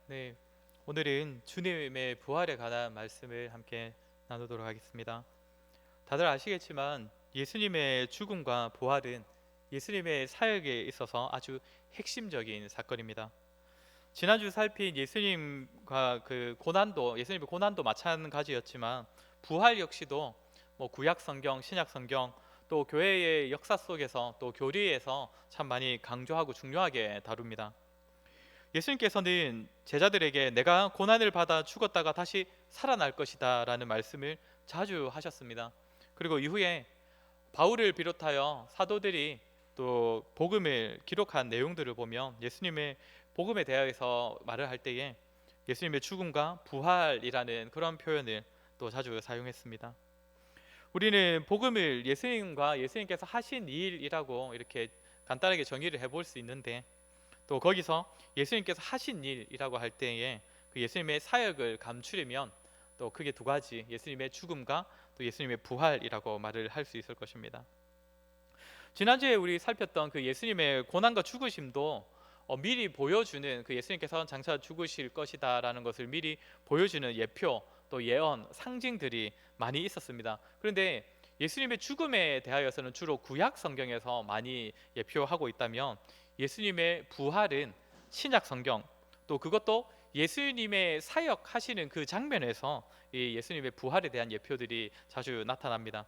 네, 오늘은 주님의 부활에 관한 말씀을 함께 나누도록 하겠습니다. 다들 아시겠지만 예수님의 죽음과 부활은 예수님의 사역에 있어서 아주 핵심적인 사건입니다. 지난주 살핀 예수님과 예수님의 고난도 마찬가지였지만 부활 역시도 구약 성경, 신약 성경 또 교회의 역사 속에서 또 교리에서 참 많이 강조하고 중요하게 다룹니다. 예수님께서는 제자들에게 내가 고난을 받아 죽었다가 다시 살아날 것이다 라는 말씀을 자주 하셨습니다. 그리고 이후에 바울을 비롯하여 사도들이 또 복음을 기록한 내용들을 보면 예수님의 복음에 대하여서 말을 할 때에 예수님의 죽음과 부활이라는 그런 표현을 또 자주 사용했습니다. 우리는 복음을 예수님과 예수님께서 하신 일이라고 이렇게 간단하게 정의를 해볼 수 있는데, 또 거기서 예수님께서 하신 일이라고 할 때에 그 예수님의 사역을 감추려면 또 크게 두 가지, 예수님의 죽음과 또 예수님의 부활이라고 말을 할 수 있을 것입니다. 지난주에 우리 살폈던 그 예수님의 고난과 죽으심도 미리 보여주는, 그 예수님께서 장차 죽으실 것이다라는 것을 미리 보여주는 예표 또 예언 상징들이 많이 있었습니다. 그런데 예수님의 죽음에 대하여서는 주로 구약 성경에서 많이 예표하고 있다면, 예수님의 부활은 신약 성경, 또 그것도 예수님의 사역하시는 그 장면에서 이 예수님의 부활에 대한 예표들이 자주 나타납니다.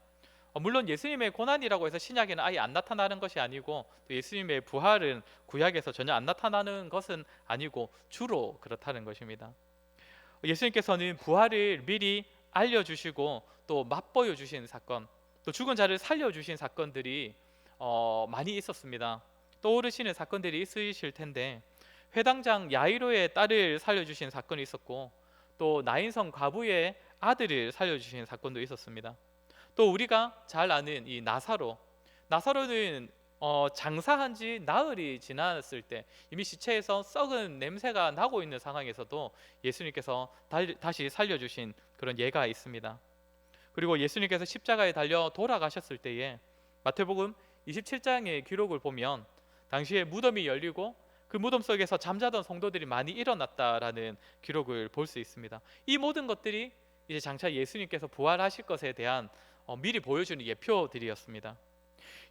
물론 예수님의 고난이라고 해서 신약에는 아예 안 나타나는 것이 아니고, 또 예수님의 부활은 구약에서 전혀 안 나타나는 것은 아니고 주로 그렇다는 것입니다. 예수님께서는 부활을 미리 알려주시고 또 맛보여 주신 사건, 또 죽은 자를 살려주신 사건들이 많이 있었습니다. 떠오르시는 사건들이 있으실 텐데, 회당장 야이로의 딸을 살려주신 사건이 있었고, 또 나인성 과부의 아들을 살려주신 사건도 있었습니다. 또 우리가 잘 아는 이 나사로는 장사한 지 나흘이 지났을 때 이미 시체에서 썩은 냄새가 나고 있는 상황에서도 예수님께서 다시 살려주신 그런 예가 있습니다. 그리고 예수님께서 십자가에 달려 돌아가셨을 때에 마태복음 27장의 기록을 보면 당시에 무덤이 열리고 그 무덤 속에서 잠자던 성도들이 많이 일어났다라는 기록을 볼 수 있습니다. 이 모든 것들이 이제 장차 예수님께서 부활하실 것에 대한 미리 보여주는 예표들이었습니다.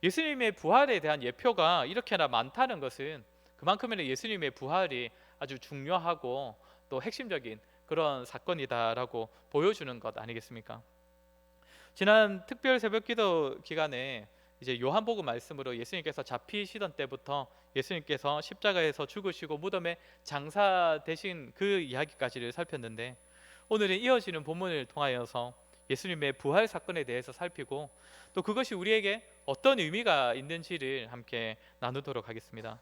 예수님의 부활에 대한 예표가 이렇게나 많다는 것은 그만큼이나 예수님의 부활이 아주 중요하고 또 핵심적인 그런 사건이다라고 보여주는 것 아니겠습니까? 지난 특별 새벽기도 기간에 이제 요한복음 말씀으로 예수님께서 잡히시던 때부터 예수님께서 십자가에서 죽으시고 무덤에 장사되신 그 이야기까지를 살폈는데, 오늘은 이어지는 본문을 통하여서 예수님의 부활 사건에 대해서 살피고 또 그것이 우리에게 어떤 의미가 있는지를 함께 나누도록 하겠습니다.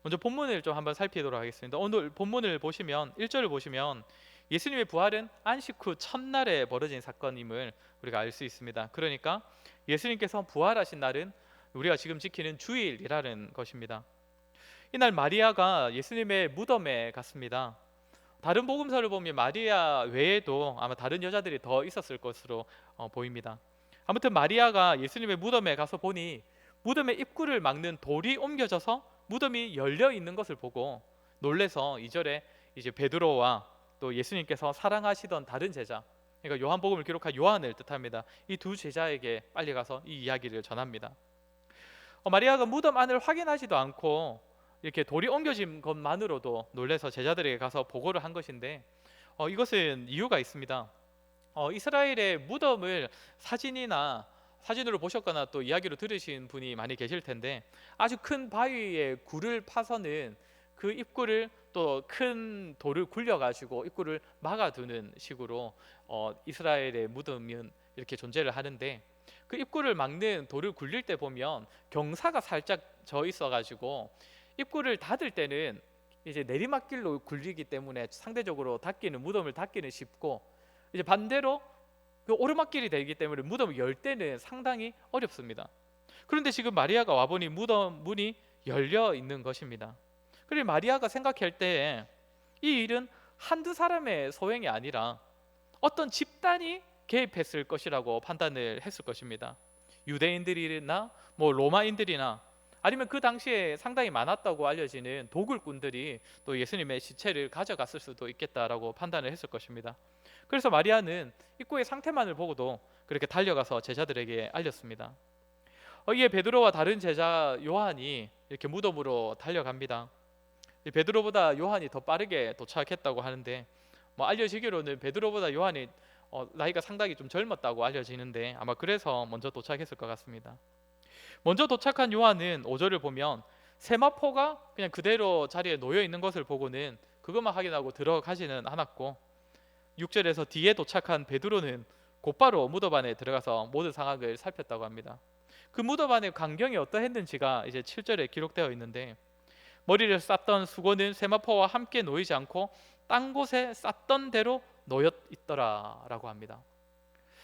먼저 본문을 좀 한번 살피도록 하겠습니다. 오늘 본문을 보시면 1절을 보시면 예수님의 부활은 안식 후 첫날에 벌어진 사건임을 우리가 알 수 있습니다. 그러니까 예수님께서 부활하신 날은 우리가 지금 지키는 주일이라는 것입니다. 이날 마리아가 예수님의 무덤에 갔습니다. 다른 복음서를 보면 마리아 외에도 아마 다른 여자들이 더 있었을 것으로 보입니다. 아무튼 마리아가 예수님의 무덤에 가서 보니 무덤의 입구를 막는 돌이 옮겨져서 무덤이 열려 있는 것을 보고 놀래서 2절에 이제 베드로와 또 예수님께서 사랑하시던 다른 제자, 그러니까 요한복음을 기록한 요한을 뜻합니다. 이 두 제자에게 빨리 가서 이 이야기를 전합니다. 마리아가 무덤 안을 확인하지도 않고 이렇게 돌이 옮겨진 것만으로도 놀래서 제자들에게 가서 보고를 한 것인데, 이것은 이유가 있습니다. 이스라엘의 무덤을 사진으로 보셨거나 또 이야기로 들으신 분이 많이 계실 텐데, 아주 큰 바위에 굴을 파서는 그 입구를 또 큰 돌을 굴려가지고 입구를 막아두는 식으로 이스라엘의 무덤은 이렇게 존재를 하는데, 그 입구를 막는 돌을 굴릴 때 보면 경사가 살짝 져 있어가지고 입구를 닫을 때는 이제 내리막길로 굴리기 때문에 상대적으로 무덤을 닫기는 쉽고, 이제 반대로 그 오르막길이 되기 때문에 무덤을 열 때는 상당히 어렵습니다. 그런데 지금 마리아가 와보니 무덤 문이 열려 있는 것입니다. 그리고 마리아가 생각할 때에 이 일은 한두 사람의 소행이 아니라 어떤 집단이 개입했을 것이라고 판단을 했을 것입니다. 유대인들이나 로마인들이나 아니면 그 당시에 상당히 많았다고 알려지는 도굴꾼들이 또 예수님의 시체를 가져갔을 수도 있겠다라고 판단을 했을 것입니다. 그래서 마리아는 입구의 상태만을 보고도 그렇게 달려가서 제자들에게 알렸습니다. 이에 베드로와 다른 제자 요한이 이렇게 무덤으로 달려갑니다. 이 베드로보다 요한이 더 빠르게 도착했다고 하는데, 알려지기로는 베드로보다 요한이 나이가 상당히 좀 젊었다고 알려지는데, 아마 그래서 먼저 도착했을 것 같습니다. 먼저 도착한 요한은 5절을 보면 세마포가 그냥 그대로 자리에 놓여 있는 것을 보고는 그것만 확인하고 들어가지는 않았고, 6절에서 뒤에 도착한 베드로는 곧바로 무덤 안에 들어가서 모든 상황을 살폈다고 합니다. 그 무덤 안의 광경이 어떠했는지가 이제 7절에 기록되어 있는데, 머리를 쌌던 수건은 세마포와 함께 놓이지 않고 딴 곳에 쌌던 대로 놓여 있더라라고 합니다.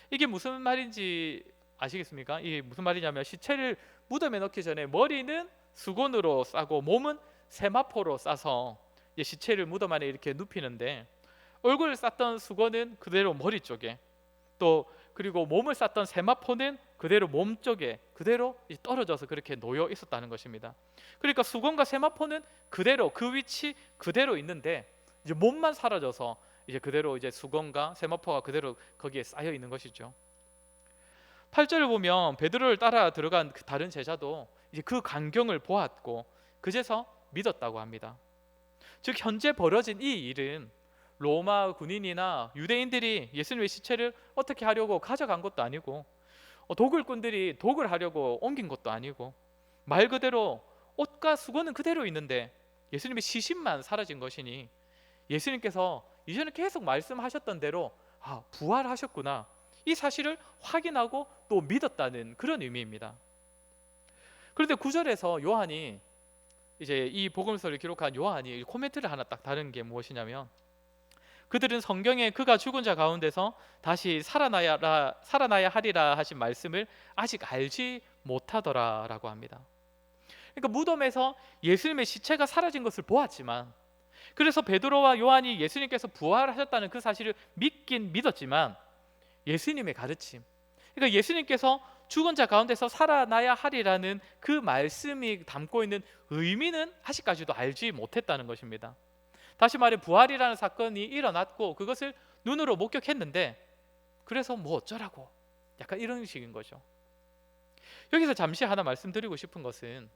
이게 무슨 말인지 아시겠습니까? 이게 무슨 말이냐면, 시체를 무덤에 넣기 전에 머리는 수건으로 싸고 몸은 세마포로 싸서 시체를 무덤 안에 이렇게 눕히는데, 얼굴을 쌌던 수건은 그대로 머리 쪽에, 또 그리고 몸을 쌌던 세마포는 그대로 몸 쪽에 그대로 떨어져서 그렇게 놓여 있었다는 것입니다. 그러니까 수건과 세마포는 그대로 그 위치 그대로 있는데, 이제 몸만 사라져서 이제 그대로 이제 수건과 세마포가 그대로 거기에 쌓여 있는 것이죠. 8절을 보면 베드로를 따라 들어간 그 다른 제자도 이제 그 광경을 보았고 그제서 믿었다고 합니다. 즉 현재 벌어진 이 일은 로마 군인이나 유대인들이 예수님의 시체를 어떻게 하려고 가져간 것도 아니고, 도굴꾼들이 독을 하려고 옮긴 것도 아니고, 말 그대로 옷과 수건은 그대로 있는데 예수님의 시신만 사라진 것이니, 예수님께서 이전에 계속 말씀하셨던 대로 부활하셨구나, 이 사실을 확인하고 또 믿었다는 그런 의미입니다. 그런데 9절에서 요한이 이제 이 복음서를 기록한 요한이 코멘트를 하나 딱 다른 게 무엇이냐면, 그들은 성경에 그가 죽은 자 가운데서 다시 살아나야 하리라 하신 말씀을 아직 알지 못하더라라고 합니다. 그러니까 무덤에서 예수님의 시체가 사라진 것을 보았지만, 그래서 베드로와 요한이 예수님께서 부활하셨다는 그 사실을 믿긴 믿었지만, 예수님의 가르침, 그러니까 예수님께서 죽은 자 가운데서 살아나야 하리라는 그 말씀이 담고 있는 의미는 아직까지도 알지 못했다는 것입니다. 다시 말해 부활이라는 사건이 일어났고 그것을 눈으로 목격했는데, 그래서 뭐 어쩌라고, 약간 이런 식인 거죠. 여기서 잠시 하나 말씀드리고 싶은 것은,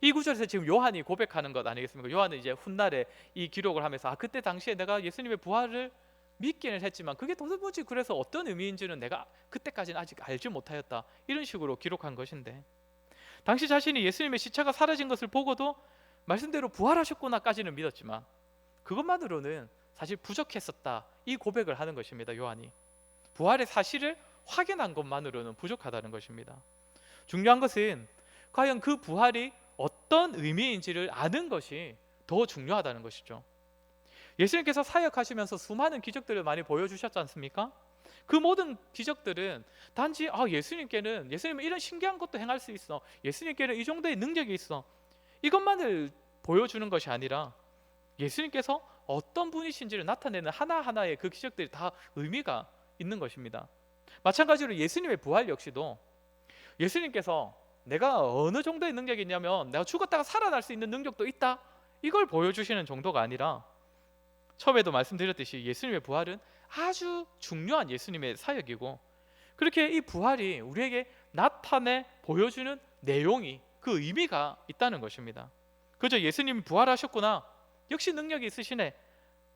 이 구절에서 지금 요한이 고백하는 것 아니겠습니까? 요한은 이제 훗날에 이 기록을 하면서 그때 당시에 내가 예수님의 부활을 믿기는 했지만 그게 도대체 그래서 어떤 의미인지는 내가 그때까지는 아직 알지 못하였다, 이런 식으로 기록한 것인데, 당시 자신이 예수님의 시체가 사라진 것을 보고도 말씀대로 부활하셨구나까지는 믿었지만 그것만으로는 사실 부족했었다, 이 고백을 하는 것입니다. 요한이 부활의 사실을 확인한 것만으로는 부족하다는 것입니다. 중요한 것은 과연 그 부활이 어떤 의미인지를 아는 것이 더 중요하다는 것이죠. 예수님께서 사역하시면서 수많은 기적들을 많이 보여주셨지 않습니까? 그 모든 기적들은 단지 예수님은 이런 신기한 것도 행할 수 있어, 예수님께는 이 정도의 능력이 있어, 이것만을 보여주는 것이 아니라 예수님께서 어떤 분이신지를 나타내는 하나하나의 그 기적들이 다 의미가 있는 것입니다. 마찬가지로 예수님의 부활 역시도 예수님께서 내가 어느 정도의 능력이 있냐면 내가 죽었다가 살아날 수 있는 능력도 있다, 이걸 보여주시는 정도가 아니라, 처음에도 말씀드렸듯이 예수님의 부활은 아주 중요한 예수님의 사역이고, 그렇게 이 부활이 우리에게 나타내 보여주는 내용이, 그 의미가 있다는 것입니다. 그저 예수님이 부활하셨구나, 역시 능력이 있으시네,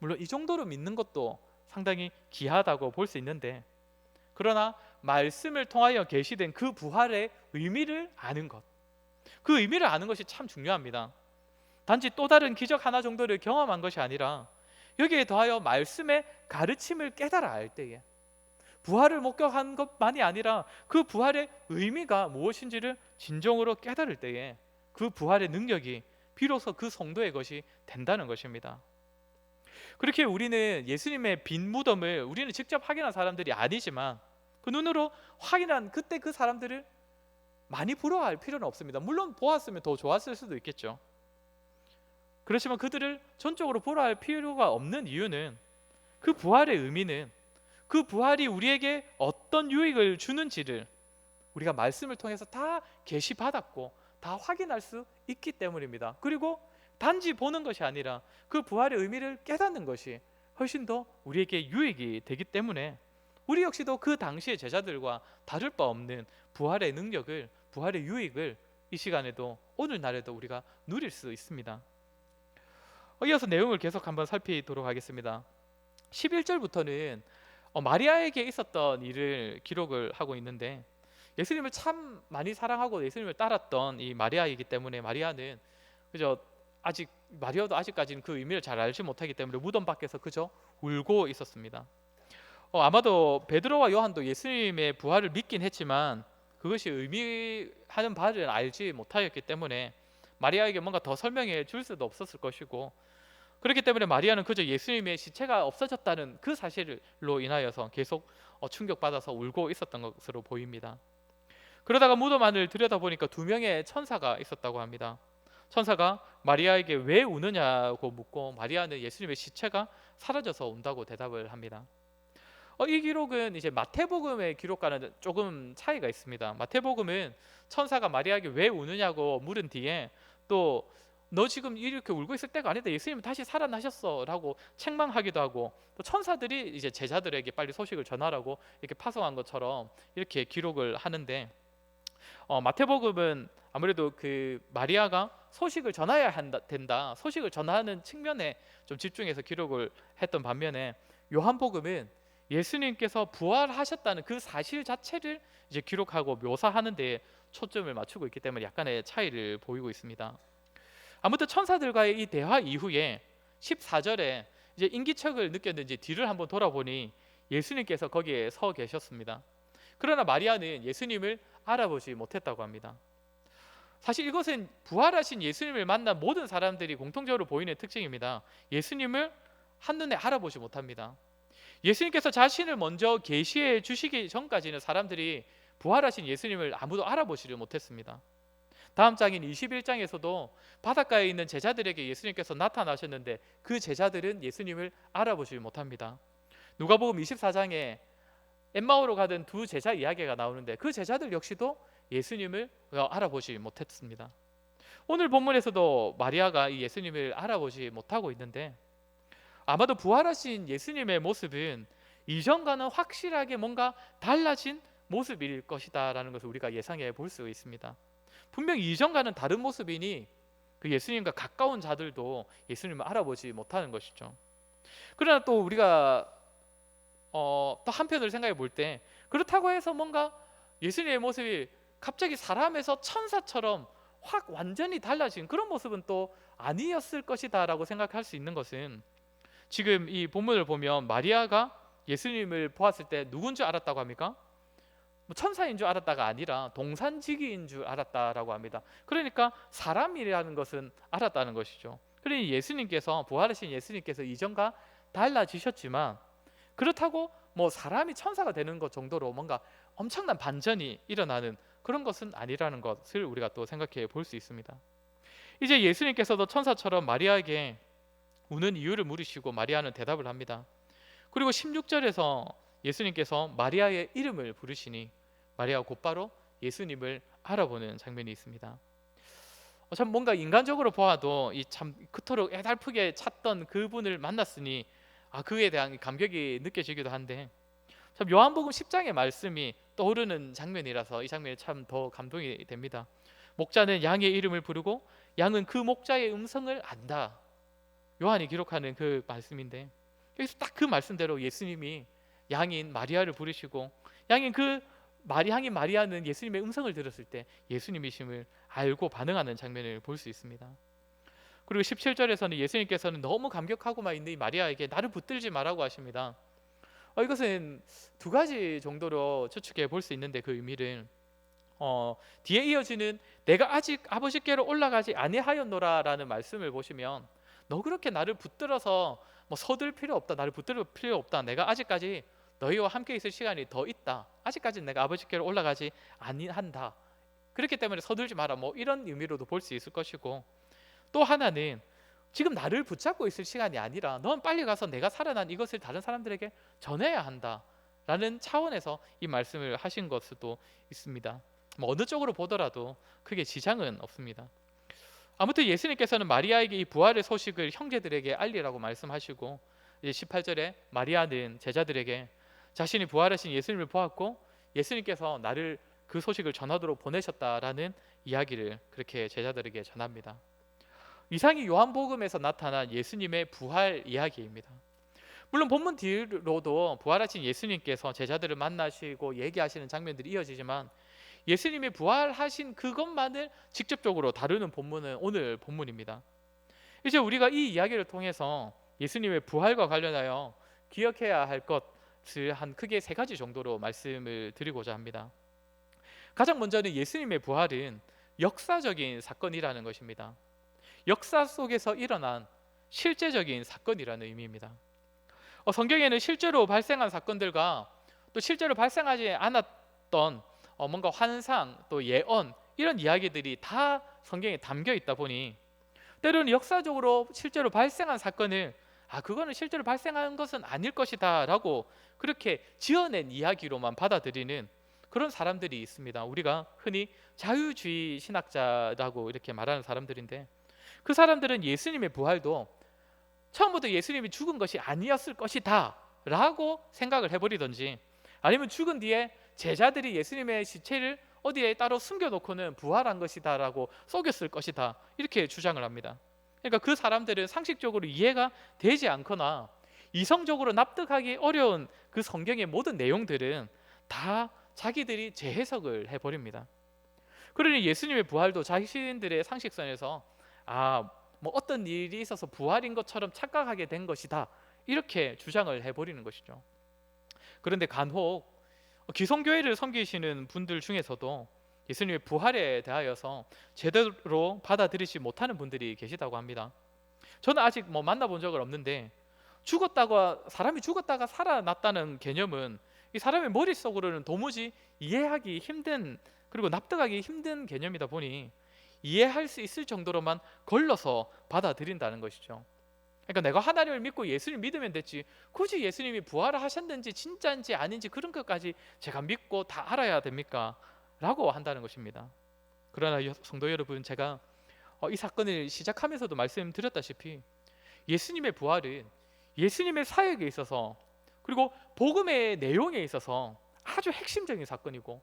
물론 이 정도로 믿는 것도 상당히 귀하다고 볼 수 있는데, 그러나 말씀을 통하여 계시된 그 부활의 의미를 아는 것, 그 의미를 아는 것이 참 중요합니다. 단지 또 다른 기적 하나 정도를 경험한 것이 아니라 여기에 더하여 말씀의 가르침을 깨달아 알 때에, 부활을 목격한 것만이 아니라 그 부활의 의미가 무엇인지를 진정으로 깨달을 때에 그 부활의 능력이 비로소 그 성도의 것이 된다는 것입니다. 그렇게 우리는 예수님의 빈 무덤을 우리는 직접 확인한 사람들이 아니지만 그 눈으로 확인한 그때 그 사람들을 많이 부러워할 필요는 없습니다. 물론 보았으면 더 좋았을 수도 있겠죠. 그렇지만 그들을 전적으로 부러워할 필요가 없는 이유는, 그 부활의 의미는 그 부활이 우리에게 어떤 유익을 주는지를 우리가 말씀을 통해서 다 계시받았고 다 확인할 수 있기 때문입니다. 그리고 단지 보는 것이 아니라 그 부활의 의미를 깨닫는 것이 훨씬 더 우리에게 유익이 되기 때문에 우리 역시도 그 당시의 제자들과 다를 바 없는 부활의 능력을, 부활의 유익을 이 시간에도, 오늘날에도 우리가 누릴 수 있습니다. 이어서 내용을 계속 한번 살피도록 하겠습니다. 11절부터는 마리아에게 있었던 일을 기록을 하고 있는데, 예수님을 참 많이 사랑하고 예수님을 따랐던 이 마리아이기 때문에 마리아는 그저 마리아도 아직까지는 그 의미를 잘 알지 못하기 때문에 무덤 밖에서 그저 울고 있었습니다. 아마도 베드로와 요한도 예수님의 부활을 믿긴 했지만 그것이 의미하는 바를 알지 못하였기 때문에 마리아에게 뭔가 더 설명해 줄 수도 없었을 것이고, 그렇기 때문에 마리아는 그저 예수님의 시체가 없어졌다는 그 사실로 인하여서 계속 충격받아서 울고 있었던 것으로 보입니다. 그러다가 무덤 안을 들여다보니까 2명의 천사가 있었다고 합니다. 천사가 마리아에게 왜 우느냐고 묻고 마리아는 예수님의 시체가 사라져서 운다고 대답을 합니다. 이 기록은 이제 마태복음의 기록과는 조금 차이가 있습니다. 마태복음은 천사가 마리아에게 왜 우느냐고 물은 뒤에 또 너 지금 이렇게 울고 있을 때가 아니다, 예수님은 다시 살아나셨어 라고 책망하기도 하고, 또 천사들이 이제 제자들에게 빨리 소식을 전하라고 이렇게 파송한 것처럼 이렇게 기록을 하는데, 마태복음은 아무래도 그 마리아가 소식을 전해야 된다, 소식을 전하는 측면에 좀 집중해서 기록을 했던 반면에, 요한복음은 예수님께서 부활하셨다는 그 사실 자체를 이제 기록하고 묘사하는 데 초점을 맞추고 있기 때문에 약간의 차이를 보이고 있습니다. 아무튼 천사들과의 이 대화 이후에 14절에 이제 인기척을 느꼈는지 뒤를 한번 돌아보니 예수님께서 거기에 서 계셨습니다. 그러나 마리아는 예수님을 알아보지 못했다고 합니다. 사실 이것은 부활하신 예수님을 만난 모든 사람들이 공통적으로 보이는 특징입니다. 예수님을 한눈에 알아보지 못합니다. 예수님께서 자신을 먼저 계시해 주시기 전까지는 사람들이 부활하신 예수님을 아무도 알아보지를 못했습니다. 다음 장인 21장에서도 바닷가에 있는 제자들에게 예수님께서 나타나셨는데 그 제자들은 예수님을 알아보지 못합니다. 누가복음 24장에 엠마오로 가던 2 제자 이야기가 나오는데 그 제자들 역시도 예수님을 알아보지 못했습니다. 오늘 본문에서도 마리아가 이 예수님을 알아보지 못하고 있는데, 아마도 부활하신 예수님의 모습은 이전과는 확실하게 뭔가 달라진 모습일 것이다 라는 것을 우리가 예상해 볼 수 있습니다. 분명히 이전과는 다른 모습이니 그 예수님과 가까운 자들도 예수님을 알아보지 못하는 것이죠. 그러나 또 우리가 또 한편으로 생각해 볼 때, 그렇다고 해서 뭔가 예수님의 모습이 갑자기 사람에서 천사처럼 확 완전히 달라진 그런 모습은 또 아니었을 것이다 라고 생각할 수 있는 것은, 지금 이 본문을 보면 마리아가 예수님을 보았을 때 누군 줄 알았다고 합니까? 천사인 줄 알았다가 아니라 동산지기인 줄 알았다라고 합니다. 그러니까 사람이라는 것은 알았다는 것이죠. 그러니 예수님께서, 부활하신 예수님께서 이전과 달라지셨지만 그렇다고 사람이 천사가 되는 것 정도로 뭔가 엄청난 반전이 일어나는 그런 것은 아니라는 것을 우리가 또 생각해 볼 수 있습니다. 이제 예수님께서도 천사처럼 마리아에게 우는 이유를 물으시고 마리아는 대답을 합니다. 그리고 16절에서 예수님께서 마리아의 이름을 부르시니 마리아가 곧바로 예수님을 알아보는 장면이 있습니다. 참 뭔가 인간적으로 보아도 이 참 그토록 애달프게 찾던 그분을 만났으니 그에 대한 감격이 느껴지기도 한데, 참 요한복음 10장의 말씀이 떠오르는 장면이라서 이 장면이 참 더 감동이 됩니다. 목자는 양의 이름을 부르고 양은 그 목자의 음성을 안다. 요한이 기록하는 그 말씀인데, 여기서 딱 그 말씀대로 예수님이 양인 마리아를 부르시고 양인 그 양인 마리아는 예수님의 음성을 들었을 때 예수님이심을 알고 반응하는 장면을 볼 수 있습니다. 그리고 17절에서는 예수님께서는 너무 감격하고만 있는 이 마리아에게 나를 붙들지 말라고 하십니다. 이것은 2가지 정도로 추측해 볼 수 있는데, 그 의미를 뒤에 이어지는 내가 아직 아버지께로 올라가지 아니하였노라 라는 말씀을 보시면, 너 그렇게 나를 붙들어서 서둘 필요 없다, 나를 붙들 필요 없다, 내가 아직까지 너희와 함께 있을 시간이 더 있다, 아직까지는 내가 아버지께로 올라가지 아니한다, 그렇기 때문에 서둘지 마라, 이런 의미로도 볼 수 있을 것이고, 또 하나는 지금 나를 붙잡고 있을 시간이 아니라 넌 빨리 가서 내가 살아난 이것을 다른 사람들에게 전해야 한다 라는 차원에서 이 말씀을 하신 것도 있습니다. 뭐 어느 쪽으로 보더라도 크게 지장은 없습니다. 아무튼 예수님께서는 마리아에게 이 부활의 소식을 형제들에게 알리라고 말씀하시고, 이제 18절에 마리아는 제자들에게 자신이 부활하신 예수님을 보았고 예수님께서 나를 그 소식을 전하도록 보내셨다라는 이야기를 그렇게 제자들에게 전합니다. 이상이 요한복음에서 나타난 예수님의 부활 이야기입니다. 물론 본문 뒤로도 부활하신 예수님께서 제자들을 만나시고 얘기하시는 장면들이 이어지지만 예수님이 부활하신 그것만을 직접적으로 다루는 본문은 오늘 본문입니다. 이제 우리가 이 이야기를 통해서 예수님의 부활과 관련하여 기억해야 할 것을 한 크게 세 가지 정도로 말씀을 드리고자 합니다. 가장 먼저는 예수님의 부활은 역사적인 사건이라는 것입니다. 역사 속에서 일어난 실제적인 사건이라는 의미입니다. 성경에는 실제로 발생한 사건들과 또 실제로 발생하지 않았던 뭔가 환상 또 예언 이런 이야기들이 다 성경에 담겨 있다 보니 때로는 역사적으로 실제로 발생한 사건을 그거는 실제로 발생한 것은 아닐 것이다 라고 그렇게 지어낸 이야기로만 받아들이는 그런 사람들이 있습니다. 우리가 흔히 자유주의 신학자라고 이렇게 말하는 사람들인데, 그 사람들은 예수님의 부활도 처음부터 예수님이 죽은 것이 아니었을 것이다 라고 생각을 해버리든지, 아니면 죽은 뒤에 제자들이 예수님의 시체를 어디에 따로 숨겨놓고는 부활한 것이다 라고 속였을 것이다 이렇게 주장을 합니다. 그러니까 그 사람들은 상식적으로 이해가 되지 않거나 이성적으로 납득하기 어려운 그 성경의 모든 내용들은 다 자기들이 재해석을 해버립니다. 그러니 예수님의 부활도 자신들의 상식선에서 뭐 어떤 일이 있어서 부활인 것처럼 착각하게 된 것이다 이렇게 주장을 해버리는 것이죠. 그런데 간혹 기성교회를 섬기시는 분들 중에서도 예수님의 부활에 대하여서 제대로 받아들이지 못하는 분들이 계시다고 합니다. 저는 아직 만나본 적은 없는데 사람이 죽었다가 살아났다는 개념은 이 사람의 머릿속으로는 도무지 이해하기 힘든, 그리고 납득하기 힘든 개념이다 보니 이해할 수 있을 정도로만 걸러서 받아들인다는 것이죠. 그러니까 내가 하나님을 믿고 예수님 믿으면 됐지, 굳이 예수님이 부활을 하셨는지 진짜인지 아닌지 그런 것까지 제가 믿고 다 알아야 됩니까? 라고 한다는 것입니다. 그러나 성도 여러분, 제가 이 사건을 시작하면서도 말씀드렸다시피 예수님의 부활은 예수님의 사역에 있어서 그리고 복음의 내용에 있어서 아주 핵심적인 사건이고,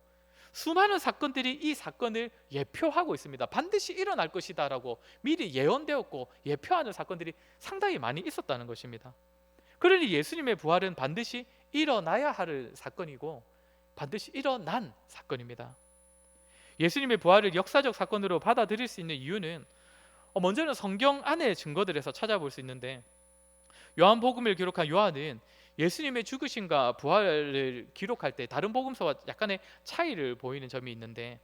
수많은 사건들이 이 사건을 예표하고 있습니다. 반드시 일어날 것이다 라고 미리 예언되었고 예표하는 사건들이 상당히 많이 있었다는 것입니다. 그러니 예수님의 부활은 반드시 일어나야 할 사건이고 반드시 일어난 사건입니다. 예수님의 부활을 역사적 사건으로 받아들일 수 있는 이유는 먼저는 성경 안의 증거들에서 찾아볼 수 있는데, 요한복음을 기록한 요한은 예수님의 죽으심과 부활을 기록할 때 다른 복음서와 약간의 차이를 보이는 점이 있는데,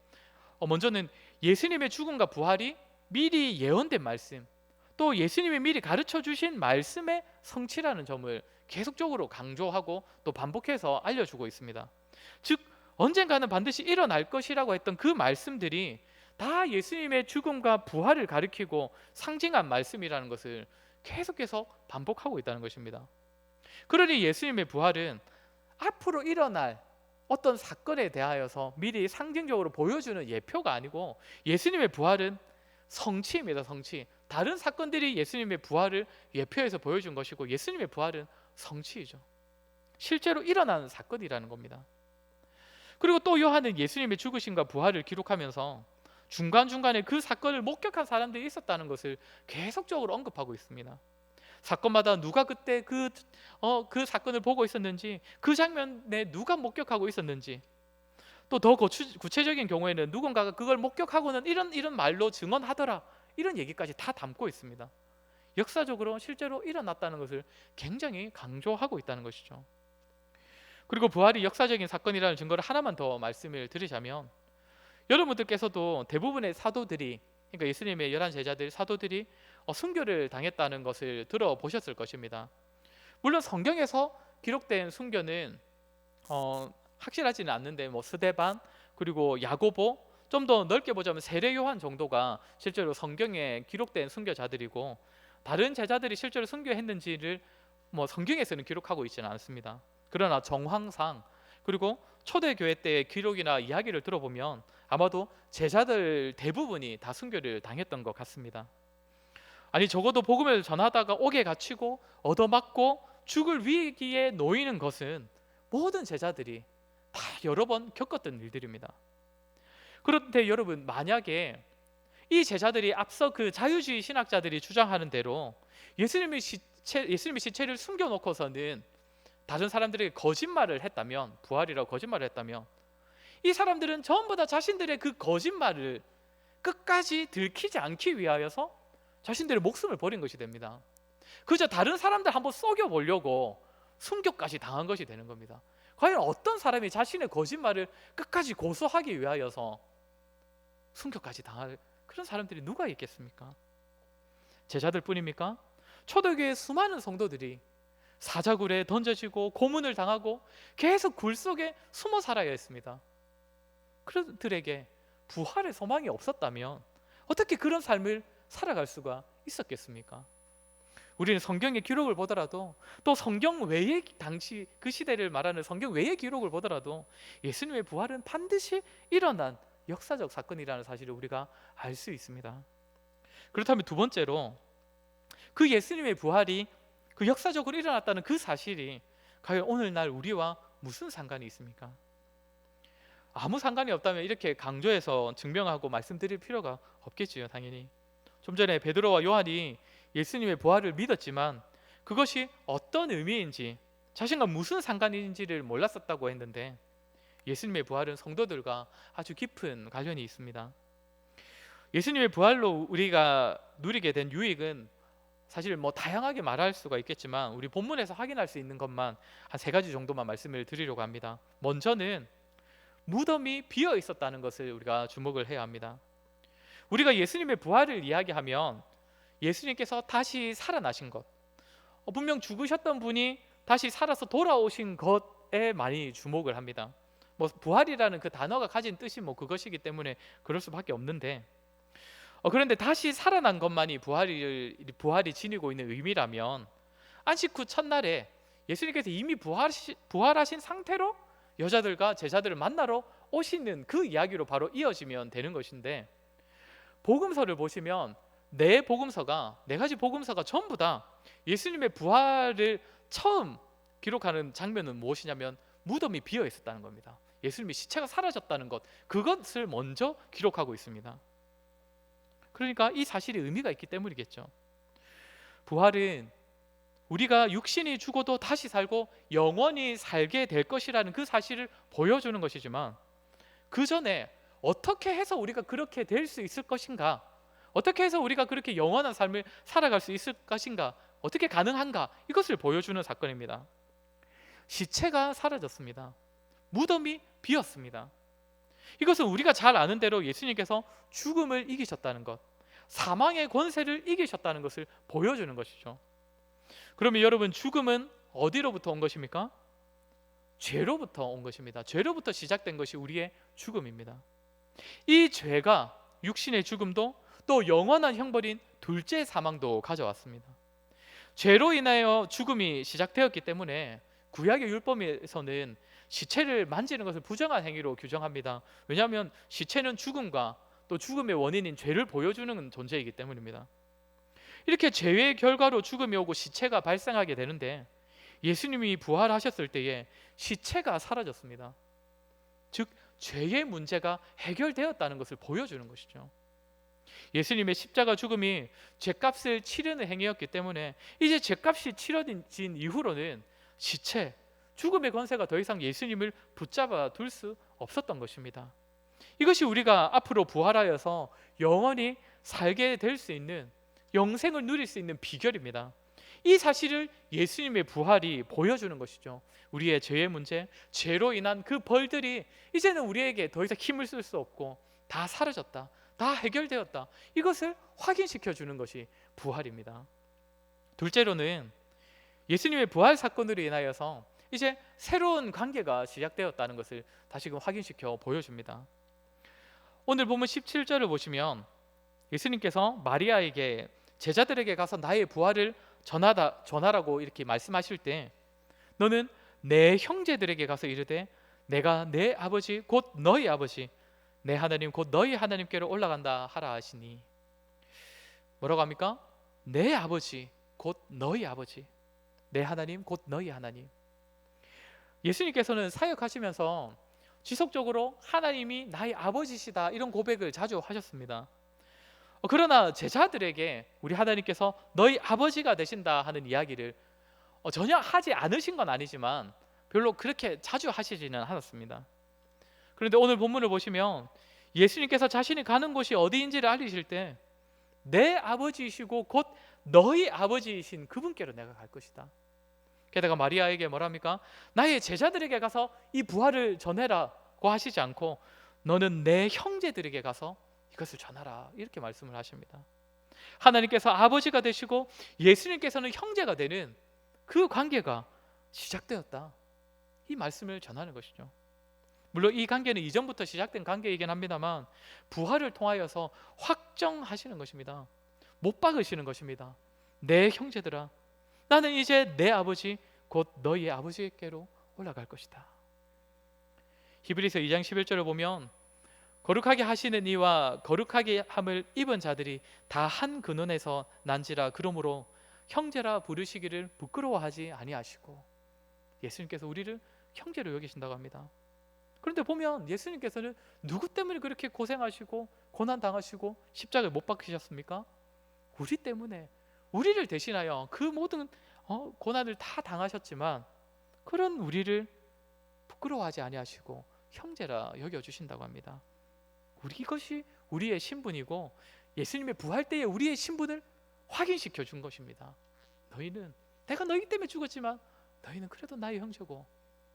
먼저는 예수님의 죽음과 부활이 미리 예언된 말씀, 또 예수님이 미리 가르쳐 주신 말씀의 성취라는 점을 계속적으로 강조하고 또 반복해서 알려주고 있습니다. 즉 언젠가는 반드시 일어날 것이라고 했던 그 말씀들이 다 예수님의 죽음과 부활을 가리키고 상징한 말씀이라는 것을 계속해서 반복하고 있다는 것입니다. 그러니 예수님의 부활은 앞으로 일어날 어떤 사건에 대하여서 미리 상징적으로 보여주는 예표가 아니고 예수님의 부활은 성취입니다. 성취. 다른 사건들이 예수님의 부활을 예표해서 보여준 것이고 예수님의 부활은 성취이죠. 실제로 일어나는 사건이라는 겁니다. 그리고 또 요한은 예수님의 죽으심과 부활을 기록하면서 중간중간에 그 사건을 목격한 사람들이 있었다는 것을 계속적으로 언급하고 있습니다. 사건마다 누가 그때 그 사건을 보고 있었는지, 그 장면에 누가 목격하고 있었는지, 또 더 구체적인 경우에는 누군가가 그걸 목격하고는 이런 말로 증언하더라, 이런 얘기까지 다 담고 있습니다. 역사적으로 실제로 일어났다는 것을 굉장히 강조하고 있다는 것이죠. 그리고 부활이 역사적인 사건이라는 증거를 하나만 더 말씀을 드리자면, 여러분들께서도 대부분의 사도들이, 그러니까 예수님의 11 제자들 사도들이 순교를 당했다는 것을 들어보셨을 것입니다. 물론 성경에서 기록된 순교는 확실하지는 않는데 스데반 그리고 야고보, 좀 더 넓게 보자면 세례 요한 정도가 실제로 성경에 기록된 순교자들이고, 다른 제자들이 실제로 순교했는지를 성경에서는 기록하고 있지는 않습니다. 그러나 정황상 그리고 초대교회 때의 기록이나 이야기를 들어보면 아마도 제자들 대부분이 다 순교를 당했던 것 같습니다. 아니 적어도 복음을 전하다가 옥에 갇히고 얻어맞고 죽을 위기에 놓이는 것은 모든 제자들이 다 여러 번 겪었던 일들입니다. 그런데 여러분, 만약에 이 제자들이 앞서 그 자유주의 신학자들이 주장하는 대로 예수님의 시체를 숨겨놓고서는 다른 사람들에게 거짓말을 했다면, 부활이라고 거짓말을 했다면, 이 사람들은 전부 다 자신들의 그 거짓말을 끝까지 들키지 않기 위하여서 자신들의 목숨을 버린 것이 됩니다. 그저 다른 사람들 한번 속여보려고 순교까지 당한 것이 되는 겁니다. 과연 어떤 사람이 자신의 거짓말을 끝까지 고수하기 위하여서 순교까지 당할 그런 사람들이 누가 있겠습니까? 제자들 뿐입니까? 초대교회 수많은 성도들이 사자굴에 던져지고 고문을 당하고 계속 굴 속에 숨어 살아야 했습니다. 그들에게 부활의 소망이 없었다면 어떻게 그런 삶을 살아갈 수가 있었겠습니까? 우리는 성경의 기록을 보더라도, 또 성경 외의 당시 그 시대를 말하는 성경 외의 기록을 보더라도 예수님의 부활은 반드시 일어난 역사적 사건이라는 사실을 우리가 알 수 있습니다. 그렇다면 두 번째로, 그 예수님의 부활이 그 역사적으로 일어났다는 그 사실이 과연 오늘날 우리와 무슨 상관이 있습니까? 아무 상관이 없다면 이렇게 강조해서 증명하고 말씀드릴 필요가 없겠지요, 당연히. 좀 전에 베드로와 요한이 예수님의 부활을 믿었지만 그것이 어떤 의미인지, 자신과 무슨 상관인지를 몰랐었다고 했는데, 예수님의 부활은 성도들과 아주 깊은 관련이 있습니다. 예수님의 부활로 우리가 누리게 된 유익은 사실 다양하게 말할 수가 있겠지만, 우리 본문에서 확인할 수 있는 것만 한 3가지 정도만 말씀을 드리려고 합니다. 먼저는 무덤이 비어 있었다는 것을 우리가 주목을 해야 합니다. 우리가 예수님의 부활을 이야기하면 예수님께서 다시 살아나신 것, 분명 죽으셨던 분이 다시 살아서 돌아오신 것에 많이 주목을 합니다. 부활이라는 그 단어가 가진 뜻이 그것이기 때문에 그럴 수밖에 없는데, 그런데 다시 살아난 것만이 부활이 지니고 있는 의미라면, 안식 후 첫날에 예수님께서 이미 부활하신 상태로 여자들과 제자들을 만나러 오시는 그 이야기로 바로 이어지면 되는 것인데, 복음서를 보시면 네 가지 복음서가 전부 다 예수님의 부활을 처음 기록하는 장면은 무엇이냐면 무덤이 비어 있었다는 겁니다. 예수님의 시체가 사라졌다는 것, 그것을 먼저 기록하고 있습니다. 그러니까 이 사실이 의미가 있기 때문이겠죠. 부활은 우리가 육신이 죽어도 다시 살고 영원히 살게 될 것이라는 그 사실을 보여주는 것이지만, 그 전에 어떻게 해서 우리가 그렇게 될 수 있을 것인가, 어떻게 해서 우리가 그렇게 영원한 삶을 살아갈 수 있을 것인가, 어떻게 가능한가, 이것을 보여주는 사건입니다. 시체가 사라졌습니다. 무덤이 비었습니다. 이것은 우리가 잘 아는 대로 예수님께서 죽음을 이기셨다는 것, 사망의 권세를 이기셨다는 것을 보여주는 것이죠. 그러면 여러분, 죽음은 어디로부터 온 것입니까? 죄로부터 온 것입니다. 죄로부터 시작된 것이 우리의 죽음입니다. 이 죄가 육신의 죽음도 또 영원한 형벌인 둘째 사망도 가져왔습니다. 죄로 인하여 죽음이 시작되었기 때문에 구약의 율법에서는 시체를 만지는 것을 부정한 행위로 규정합니다. 왜냐하면 시체는 죽음과 또 죽음의 원인인 죄를 보여주는 존재이기 때문입니다. 이렇게 죄의 결과로 죽음이 오고 시체가 발생하게 되는데, 예수님이 부활하셨을 때에 시체가 사라졌습니다. 즉 죄의 문제가 해결되었다는 것을 보여주는 것이죠. 예수님의 십자가 죽음이 죄값을 치르는 행위였기 때문에 이제 죄값이 치러진 이후로는 시체, 죽음의 권세가 더 이상 예수님을 붙잡아 둘 수 없었던 것입니다. 이것이 우리가 앞으로 부활하여서 영원히 살게 될 수 있는, 영생을 누릴 수 있는 비결입니다. 이 사실을 예수님의 부활이 보여주는 것이죠. 우리의 죄의 문제, 죄로 인한 그 벌들이 이제는 우리에게 더 이상 힘을 쓸 수 없고 다 사라졌다, 다 해결되었다, 이것을 확인시켜 주는 것이 부활입니다. 둘째로는 예수님의 부활 사건으로 인하여서 이제 새로운 관계가 시작되었다는 것을 다시금 확인시켜 보여줍니다. 오늘 보면 17절을 보시면 예수님께서 마리아에게 제자들에게 가서 나의 부활을 전하라고 이렇게 말씀하실 때, 너는 내 형제들에게 가서 이르되 내가 내 아버지 곧 너희 아버지 내 하나님 곧 너희 하나님께로 올라간다 하라 하시니. 뭐라고 합니까? 내 아버지 곧 너희 아버지 내 하나님 곧 너희 하나님. 예수님께서는 사역하시면서 지속적으로 하나님이 나의 아버지시다 이런 고백을 자주 하셨습니다. 그러나 제자들에게 우리 하나님께서 너희 아버지가 되신다 하는 이야기를 전혀 하지 않으신 건 아니지만 별로 그렇게 자주 하시지는 않았습니다. 그런데 오늘 본문을 보시면 예수님께서 자신이 가는 곳이 어디인지를 알리실 때 내 아버지이시고 곧 너희 아버지이신 그분께로 내가 갈 것이다. 게다가 마리아에게 뭐랍니까? 나의 제자들에게 가서 이 부활을 전해라고 하시지 않고 너는 내 형제들에게 가서 이것을 전하라 이렇게 말씀을 하십니다. 하나님께서 아버지가 되시고 예수님께서는 형제가 되는 그 관계가 시작되었다, 이 말씀을 전하는 것이죠. 물론 이 관계는 이전부터 시작된 관계이긴 합니다만 부활을 통하여서 확정하시는 것입니다. 못 박으시는 것입니다. 내 형제들아, 나는 이제 내 아버지 곧 너희의 아버지께로 올라갈 것이다. 히브리서 2장 11절을 보면 거룩하게 하시는 이와 거룩하게 함을 입은 자들이 다 한 근원에서 난지라 그러므로 형제라 부르시기를 부끄러워하지 아니하시고. 예수님께서 우리를 형제로 여기신다고 합니다. 그런데 보면 예수님께서는 누구 때문에 그렇게 고생하시고 고난당하시고 십자가에 못 박히셨습니까? 우리 때문에, 우리를 대신하여 그 모든 고난을 다 당하셨지만 그런 우리를 부끄러워하지 아니하시고 형제라 여겨주신다고 합니다. 이것이 우리의 신분이고 예수님의 부활 때에 우리의 신분을 확인시켜 준 것입니다. 너희는, 내가 너희 때문에 죽었지만 너희는 그래도 나의 형제고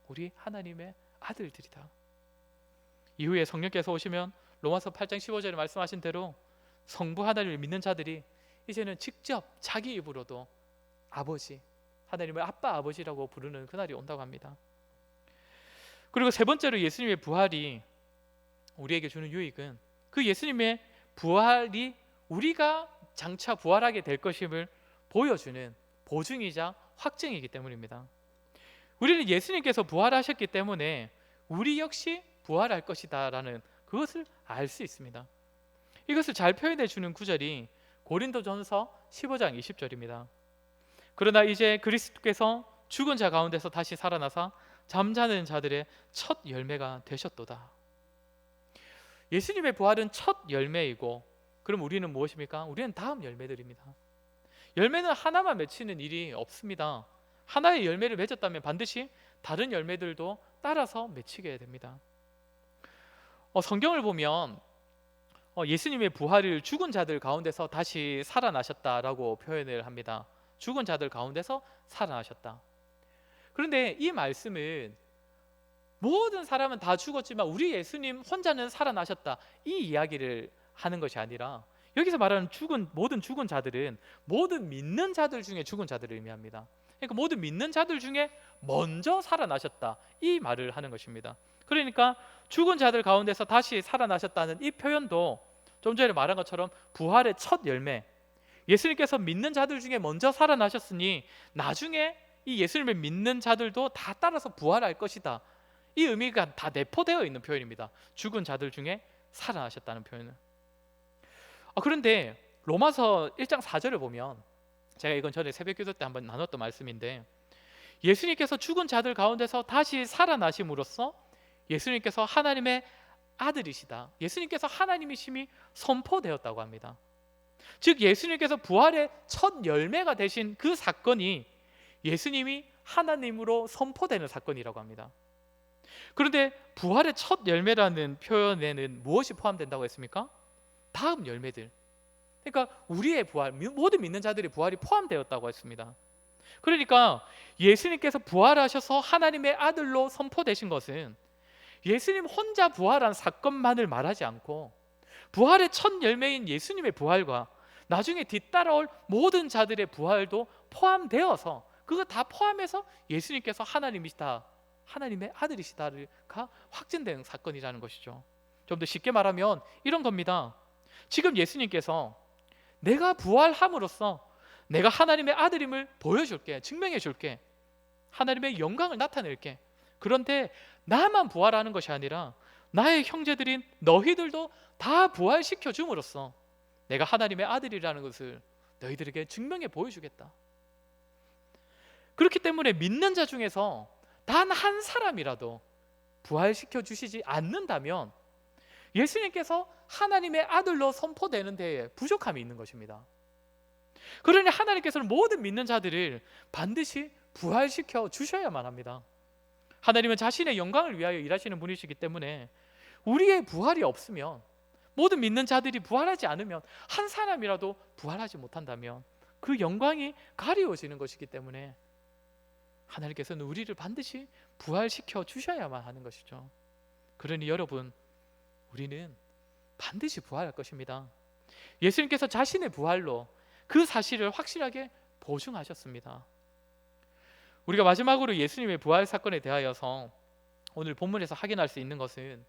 우리 하나님의 아들들이다. 이후에 성령께서 오시면 로마서 8장 15절에 말씀하신 대로 성부 하나님을 믿는 자들이 이제는 직접 자기 입으로도 아버지, 하나님을 아빠 아버지라고 부르는 그날이 온다고 합니다. 그리고 세 번째로 예수님의 부활이 우리에게 주는 유익은 그 예수님의 부활이 우리가 장차 부활하게 될 것임을 보여주는 보증이자 확증이기 때문입니다. 우리는 예수님께서 부활하셨기 때문에 우리 역시 부활할 것이다 라는 그것을 알 수 있습니다. 이것을 잘 표현해 주는 구절이 고린도전서 15장 20절입니다. 그러나 이제 그리스도께서 죽은 자 가운데서 다시 살아나사 잠자는 자들의 첫 열매가 되셨도다. 예수님의 부활은 첫 열매이고, 그럼 우리는 무엇입니까? 우리는 다음 열매들입니다. 열매는 하나만 맺히는 일이 없습니다. 하나의 열매를 맺었다면 반드시 다른 열매들도 따라서 맺히게 됩니다. 성경을 보면 예수님의 부활을 죽은 자들 가운데서 다시 살아나셨다라고 표현을 합니다. 죽은 자들 가운데서 살아나셨다. 그런데 이 말씀은 모든 사람은 다 죽었지만 우리 예수님 혼자는 살아나셨다, 이 이야기를 하는 것이 아니라 여기서 말하는 모든 죽은 자들은 모든 믿는 자들 중에 죽은 자들을 의미합니다. 그러니까 모든 믿는 자들 중에 먼저 살아나셨다, 이 말을 하는 것입니다. 그러니까 죽은 자들 가운데서 다시 살아나셨다는 이 표현도 좀 전에 말한 것처럼 부활의 첫 열매, 예수님께서 믿는 자들 중에 먼저 살아나셨으니 나중에 이 예수님을 믿는 자들도 다 따라서 부활할 것이다, 이 의미가 다 내포되어 있는 표현입니다. 죽은 자들 중에 살아나셨다는 표현은. 그런데 로마서 1장 4절을 보면, 제가 이건 전에 새벽기도 때 한번 나눴던 말씀인데, 예수님께서 죽은 자들 가운데서 다시 살아나심으로써 예수님께서 하나님의 아들이시다, 예수님께서 하나님이심이 선포되었다고 합니다. 즉 예수님께서 부활의 첫 열매가 되신 그 사건이 예수님이 하나님으로 선포되는 사건이라고 합니다. 그런데 부활의 첫 열매라는 표현에는 무엇이 포함된다고 했습니까? 다음 열매들, 그러니까 우리의 부활, 모든 믿는 자들의 부활이 포함되었다고 했습니다. 그러니까 예수님께서 부활하셔서 하나님의 아들로 선포되신 것은 예수님 혼자 부활한 사건만을 말하지 않고 부활의 첫 열매인 예수님의 부활과 나중에 뒤따라올 모든 자들의 부활도 포함되어서 그거 다 포함해서 예수님께서 하나님이시다, 하나님의 아들이시다가 확증된 사건이라는 것이죠. 좀 더 쉽게 말하면 이런 겁니다. 지금 예수님께서 내가 부활함으로써 내가 하나님의 아들임을 보여줄게, 증명해줄게, 하나님의 영광을 나타낼게. 그런데 나만 부활하는 것이 아니라 나의 형제들인 너희들도 다 부활시켜 줌으로써 내가 하나님의 아들이라는 것을 너희들에게 증명해 보여주겠다. 그렇기 때문에 믿는 자 중에서 단 한 사람이라도 부활시켜 주시지 않는다면 예수님께서 하나님의 아들로 선포되는 데에 부족함이 있는 것입니다. 그러니 하나님께서는 모든 믿는 자들을 반드시 부활시켜 주셔야만 합니다. 하나님은 자신의 영광을 위하여 일하시는 분이시기 때문에 우리의 부활이 없으면, 모든 믿는 자들이 부활하지 않으면, 한 사람이라도 부활하지 못한다면 그 영광이 가리워지는 것이기 때문에 하나님께서는 우리를 반드시 부활시켜 주셔야만 하는 것이죠. 그러니 여러분, 우리는 반드시 부활할 것입니다. 예수님께서 자신의 부활로 그 사실을 확실하게 보증하셨습니다. 우리가 마지막으로 예수님의 부활 사건에 대하여서 오늘 본문에서 확인할 수 있는 것은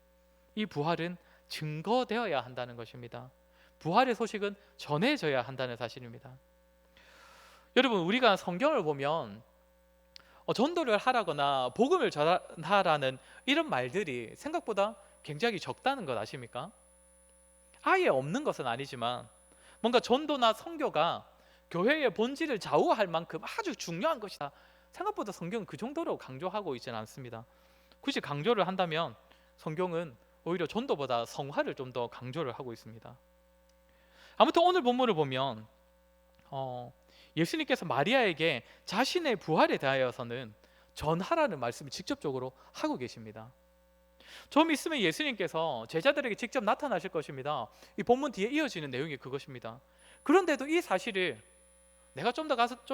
이 부활은 증거되어야 한다는 것입니다. 부활의 소식은 전해져야 한다는 사실입니다. 여러분, 우리가 성경을 보면 전도를 하라거나 복음을 전하라는 이런 말들이 생각보다 굉장히 적다는 것 아십니까? 아예 없는 것은 아니지만 뭔가 전도나 선교가 교회의 본질을 좌우할 만큼 아주 중요한 것이다, 생각보다 성경은 그 정도로 강조하고 있지는 않습니다. 굳이 강조를 한다면 성경은 오히려 전도보다 성화를 좀 더 강조를 하고 있습니다. 아무튼 오늘 본문을 보면 예수님께서 마리아에게 자신의 부활에 대하여서는 전하라는 말씀을 직접적으로 하고 계십니다. 좀 있으면 예수님께서 제자들에게 직접 나타나실 것입니다. 이 본문 뒤에 이어지는 내용이 그것입니다. 그런데도 이 사실을 내가 좀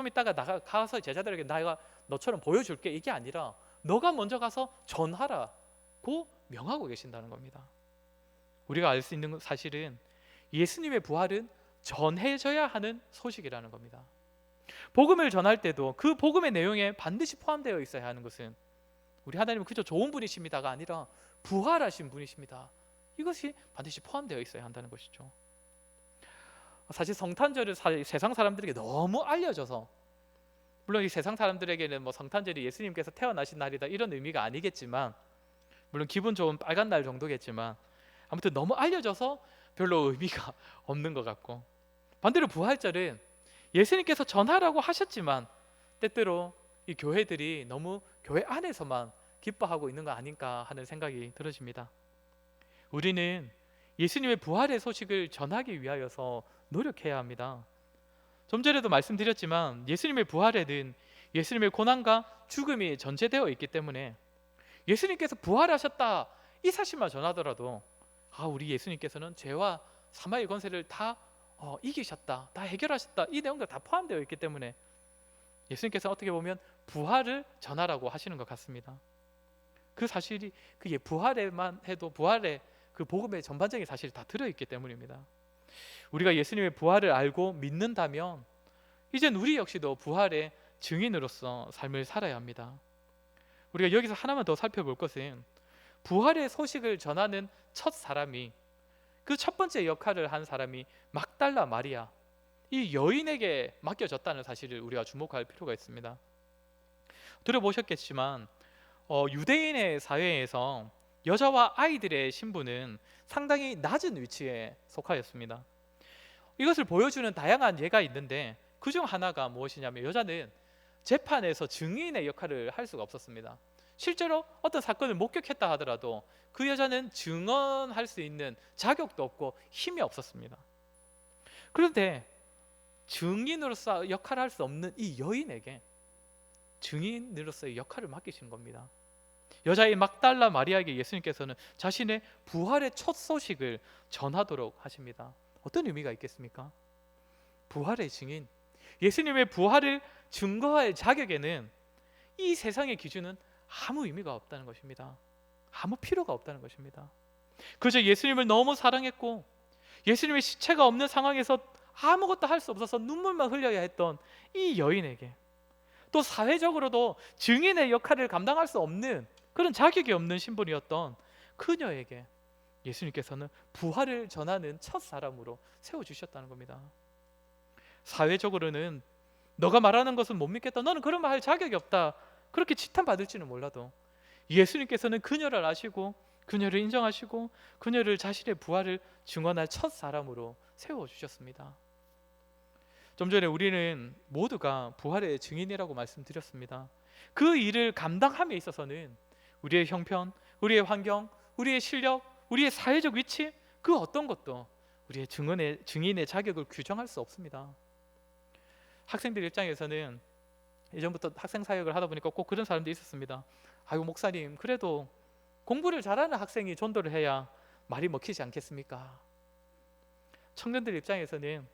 이따가 가서 제자들에게 내가 너처럼 보여줄게, 이게 아니라 너가 먼저 가서 전하라고 명하고 계신다는 겁니다. 우리가 알 수 있는 사실은 예수님의 부활은 전해져야 하는 소식이라는 겁니다. 복음을 전할 때도 그 복음의 내용에 반드시 포함되어 있어야 하는 것은 우리 하나님은 그저 좋은 분이십니다가 아니라 부활하신 분이십니다, 이것이 반드시 포함되어 있어야 한다는 것이죠. 사실 성탄절을 세상 사람들에게 너무 알려져서, 물론 이 세상 사람들에게는 성탄절이 예수님께서 태어나신 날이다 이런 의미가 아니겠지만, 물론 기분 좋은 빨간 날 정도겠지만, 아무튼 너무 알려져서 별로 의미가 없는 것 같고, 반대로 부활절은 예수님께서 전하라고 하셨지만 때때로 이 교회들이 너무 교회 안에서만 기뻐하고 있는 거 아닌가 하는 생각이 들어집니다. 우리는 예수님의 부활의 소식을 전하기 위하여서 노력해야 합니다. 좀 전에도 말씀드렸지만 예수님의 부활에는 예수님의 고난과 죽음이 전제되어 있기 때문에 예수님께서 부활하셨다 이 사실만 전하더라도 우리 예수님께서는 죄와 사마의 권세를 다 이기셨다, 다 해결하셨다, 이 내용들 다 포함되어 있기 때문에 예수님께서 어떻게 보면 부활을 전하라고 하시는 것 같습니다. 그 사실이 그게 부활에만 해도 부활의 그 복음의 전반적인 사실이 다 들어있기 때문입니다. 우리가 예수님의 부활을 알고 믿는다면 이젠 우리 역시도 부활의 증인으로서 삶을 살아야 합니다. 우리가 여기서 하나만 더 살펴볼 것은 부활의 소식을 전하는 첫 사람이, 그 첫 번째 역할을 한 사람이 막달라 마리아, 이 여인에게 맡겨졌다는 사실을 우리가 주목할 필요가 있습니다. 들어보셨겠지만 유대인의 사회에서 여자와 아이들의 신분은 상당히 낮은 위치에 속하였습니다. 이것을 보여주는 다양한 예가 있는데 그중 하나가 무엇이냐면, 여자는 재판에서 증인의 역할을 할 수가 없었습니다. 실제로 어떤 사건을 목격했다 하더라도 그 여자는 증언할 수 있는 자격도 없고 힘이 없었습니다. 그런데 증인으로서 역할을 할 수 없는 이 여인에게 증인으로서의 역할을 맡기신 겁니다. 여자의 막달라 마리아에게 예수님께서는 자신의 부활의 첫 소식을 전하도록 하십니다. 어떤 의미가 있겠습니까? 부활의 증인, 예수님의 부활을 증거할 자격에는 이 세상의 기준은 아무 의미가 없다는 것입니다. 아무 필요가 없다는 것입니다. 그저 예수님을 너무 사랑했고 예수님의 시체가 없는 상황에서 아무것도 할 수 없어서 눈물만 흘려야 했던 이 여인에게, 또 사회적으로도 증인의 역할을 감당할 수 없는 그런 자격이 없는 신분이었던 그녀에게 예수님께서는 부활을 전하는 첫 사람으로 세워주셨다는 겁니다. 사회적으로는 너가 말하는 것은 못 믿겠다, 너는 그런 말 할 자격이 없다, 그렇게 지탄받을지는 몰라도 예수님께서는 그녀를 아시고 그녀를 인정하시고 그녀를 자신의 부활을 증언할 첫 사람으로 세워주셨습니다. 좀 전에 우리는 모두가 부활의 증인이라고 말씀드렸습니다. 그 일을 감당함에 있어서는 우리의 형편, 우리의 환경, 우리의 실력, 우리의 사회적 위치, 그 어떤 것도 우리의 증인의 자격을 규정할 수 없습니다. 학생들 입장에서는 예전부터 학생 사역을 하다 보니까 꼭 그런 사람도 있었습니다. 아유 목사님, 그래도 공부를 잘하는 학생이 전도를 해야 말이 먹히지 않겠습니까? 청년들 입장에서는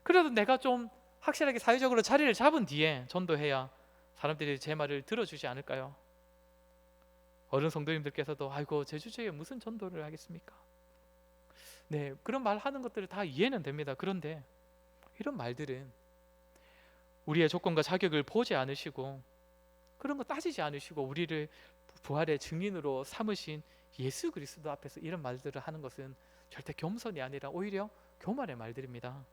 그래도 내가 좀 확실하게 사회적으로 자리를 잡은 뒤에 전도해야 사람들이 제 말을 들어주지 않을까요? 어른 성도님들께서도 아이고 제 주제에 무슨 전도를 하겠습니까? 네, 그런 말 하는 것들을 다 이해는 됩니다. 그런데 이런 말들은 우리의 조건과 자격을 보지 않으시고 그런 거 따지지 않으시고 우리를 부활의 증인으로 삼으신 예수 그리스도 앞에서 이런 말들을 하는 것은 절대 겸손이 아니라 오히려 교만의 말들입니다.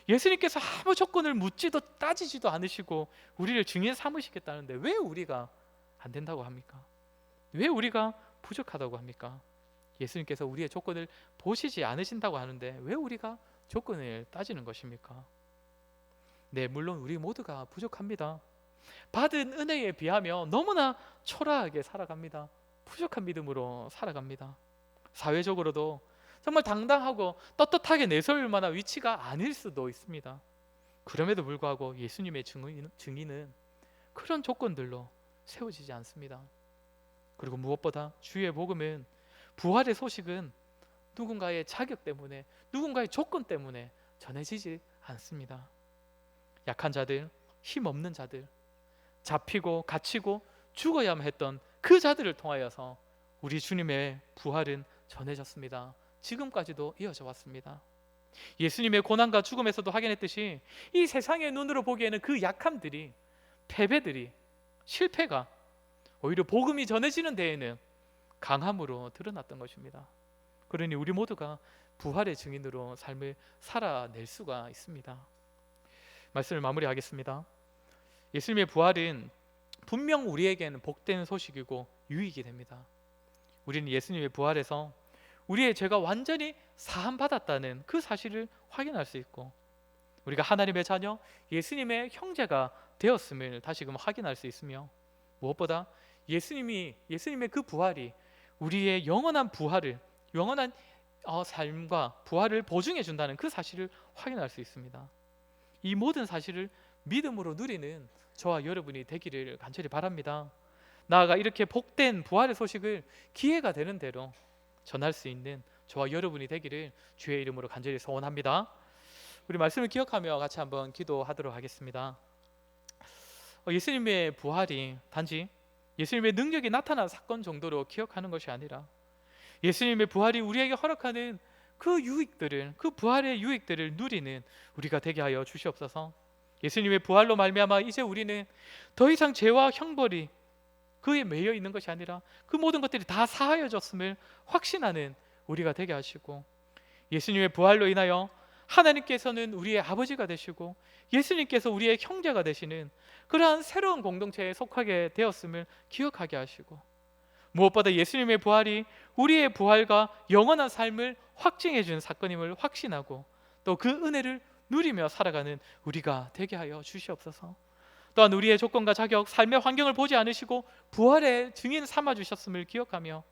예수님께서 아무 조건을 묻지도 따지지도 않으시고 우리를 증인 삼으시겠다는데 왜 우리가 안 된다고 합니까? 왜 우리가 부족하다고 합니까? 예수님께서 우리의 조건을 보시지 않으신다고 하는데 왜 우리가 조건을 따지는 것입니까? 네, 물론 우리 모두가 부족합니다. 받은 은혜에 비하며 너무나 초라하게 살아갑니다. 부족한 믿음으로 살아갑니다. 사회적으로도 정말 당당하고 떳떳하게 내세울 만한 위치가 아닐 수도 있습니다. 그럼에도 불구하고 예수님의 증인은 그런 조건들로 세워지지 않습니다. 그리고 무엇보다 주의 복음은, 부활의 소식은 누군가의 자격 때문에, 누군가의 조건 때문에 전해지지 않습니다. 약한 자들, 힘없는 자들, 잡히고 갇히고 죽어야만 했던 그 자들을 통하여서 우리 주님의 부활은 전해졌습니다. 지금까지도 이어져 왔습니다. 예수님의 고난과 죽음에서도 확인했듯이 이 세상의 눈으로 보기에는 그 약함들이, 패배들이, 실패가 오히려 복음이 전해지는 데에는 강함으로 드러났던 것입니다. 그러니 우리 모두가 부활의 증인으로 삶을 살아낼 수가 있습니다. 말씀을 마무리하겠습니다. 예수님의 부활은 분명 우리에게는 복된 소식이고 유익이 됩니다. 우리는 예수님의 부활에서 우리의 죄가 완전히 사함받았다는 그 사실을 확인할 수 있고, 우리가 하나님의 자녀, 예수님의 형제가 되었음을 다시금 확인할 수 있으며, 무엇보다 예수님의 그 부활이 우리의 영원한 부활을, 영원한 삶과 부활을 보증해 준다는 그 사실을 확인할 수 있습니다. 이 모든 사실을 믿음으로 누리는 저와 여러분이 되기를 간절히 바랍니다. 나아가 이렇게 복된 부활의 소식을 기회가 되는 대로 전할 수 있는 저와 여러분이 되기를 주의 이름으로 간절히 소원합니다. 우리 말씀을 기억하며 같이 한번 기도하도록 하겠습니다. 예수님의 부활이 단지 예수님의 능력이 나타난 사건 정도로 기억하는 것이 아니라 예수님의 부활이 우리에게 허락하는 그 유익들을, 그 부활의 유익들을 누리는 우리가 되게 하여 주시옵소서. 예수님의 부활로 말미암아 이제 우리는 더 이상 죄와 형벌이 그에 매여 있는 것이 아니라 그 모든 것들이 다 사하여졌음을 확신하는 우리가 되게 하시고, 예수님의 부활로 인하여 하나님께서는 우리의 아버지가 되시고 예수님께서 우리의 형제가 되시는 그러한 새로운 공동체에 속하게 되었음을 기억하게 하시고, 무엇보다 예수님의 부활이 우리의 부활과 영원한 삶을 확증해 준 사건임을 확신하고 또 그 은혜를 누리며 살아가는 우리가 되게 하여 주시옵소서. 또한 우리의 조건과 자격, 삶의 환경을 보지 않으시고 부활의 증인 삼아 주셨음을 기억하며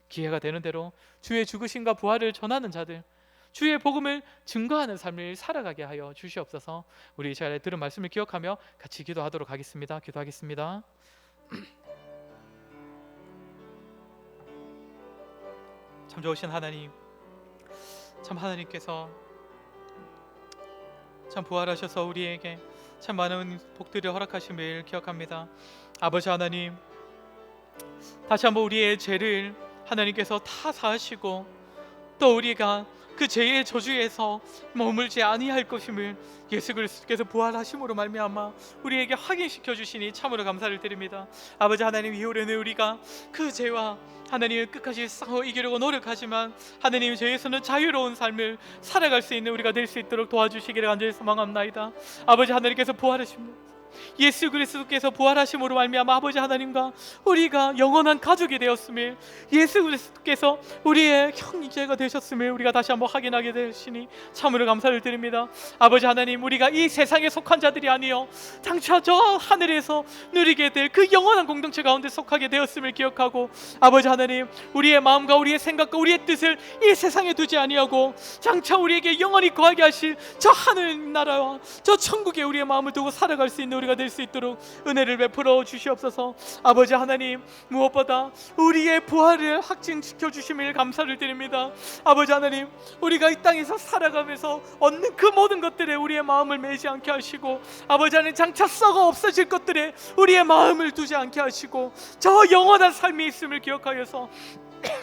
기회가 되는 대로 주의 죽으심과 부활을 전하는 자들, 주의 복음을 증거하는 삶을 살아가게 하여 주시옵소서. 우리 이 시간에 들은 말씀을 기억하며 같이 기도하도록 하겠습니다. 기도하겠습니다. 참 좋으신 하나님, 참 하나님께서 참 부활하셔서 우리에게 참 많은 복들을 허락하심을 기억합니다. 아버지 하나님, 다시 한번 우리의 죄를 하나님께서 다 사하시고 또 우리가 그 죄의 저주에서 머물지 아니할 것임을 예수 그리스도께서 부활하심으로 말미암아 우리에게 확인시켜 주시니 참으로 감사를 드립니다. 아버지 하나님, 이후로는 우리가 그 죄와 하나님을 끝까지 싸워 이기려고 노력하지만 하나님 죄에서는 자유로운 삶을 살아갈 수 있는 우리가 될 수 있도록 도와주시기를 간절히 소망합나이다. 아버지 하나님께서 부활하십니다. 예수 그리스도께서 부활하심으로 말미암아 아버지 하나님과 우리가 영원한 가족이 되었음을, 예수 그리스도께서 우리의 형제가 되셨음을 우리가 다시 한번 확인하게 되시니 참으로 감사를 드립니다. 아버지 하나님, 우리가 이 세상에 속한 자들이 아니요 장차 저 하늘에서 누리게 될 그 영원한 공동체 가운데 속하게 되었음을 기억하고, 아버지 하나님, 우리의 마음과 우리의 생각과 우리의 뜻을 이 세상에 두지 아니하고 장차 우리에게 영원히 거하게 하실 저 하늘나라와 저 천국에 우리의 마음을 두고 살아갈 수 있는 우리가 될 수 있도록 은혜를 베풀어 주시옵소서. 아버지 하나님, 무엇보다 우리의 부활을 확증시켜 주심을 감사를 드립니다. 아버지 하나님, 우리가 이 땅에서 살아가면서 얻는 그 모든 것들에 우리의 마음을 매지 않게 하시고, 아버지 하나님, 장차 썩어 없어질 것들에 우리의 마음을 두지 않게 하시고 저 영원한 삶이 있음을 기억하여서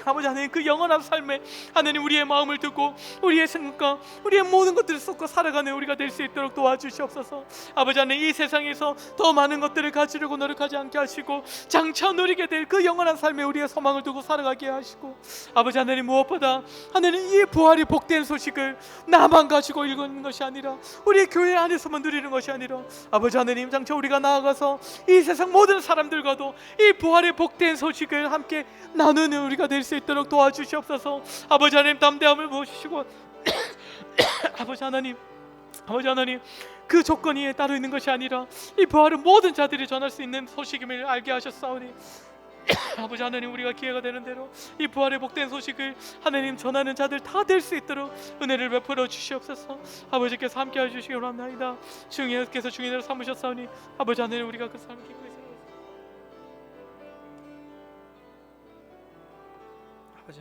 아버지 하나님, 그 영원한 삶에 하나님 우리의 마음을 두고 우리의 생각과 우리의 모든 것들을 쏟고 살아가는 우리가 될 수 있도록 도와주시옵소서. 아버지 하나님, 이 세상에서 더 많은 것들을 가지려고 노력하지 않게 하시고 장차 누리게 될 그 영원한 삶에 우리의 소망을 두고 살아가게 하시고, 아버지 하나님, 무엇보다 하나님 이 부활이 복된 소식을 나만 가지고 읽는 것이 아니라 우리 교회 안에서만 누리는 것이 아니라 아버지 하나님, 장차 우리가 나아가서 이 세상 모든 사람들과도 이 부활의 복된 소식을 함께 나누는 우리가 될 수 있도록 도와주시옵소서. 아버지 하나님, 담대함을 부어주시고 아버지 하나님, 그 조건이 따로 있는 것이 아니라 이 부활은 모든 자들이 전할 수 있는 소식임을 알게 하셨사오니 아버지 하나님, 우리가 기회가 되는 대로 이 부활의 복된 소식을 하나님 전하는 자들 다 될 수 있도록 은혜를 베풀어 주시옵소서. 아버지께서 함께 해주시기 원합니다. 주님께서 주인으로 삼으셨사오니 아버지 하나님, 우리가 그 삶을 기쁘게 아버지